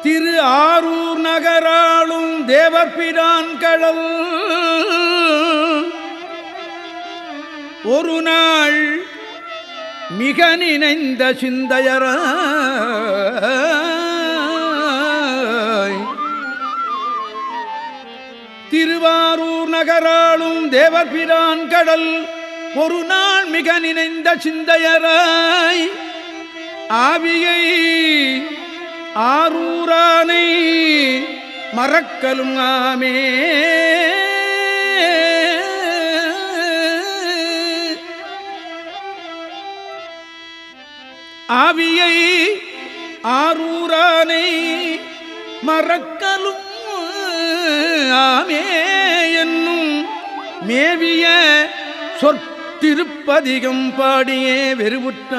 திரு ஆரூர் நகராளும் தேவர்பிரான் கடல் ஒரு நாள் மிக நினைந்த சிந்தையர திருவாரூர் நகராளும் தேவர்பிரான் கடல் ஒரு நாள் மிக நினைந்த சிந்தையராய் ஆவியை ஆரூரானை மறக்கலும் ஆமே. ஆவியை ஆரூரானை மறக்கலும் ஆமே என்னும் மேவிய சொற்திருப்பதிகம் பாடியே வெறுவுற்ற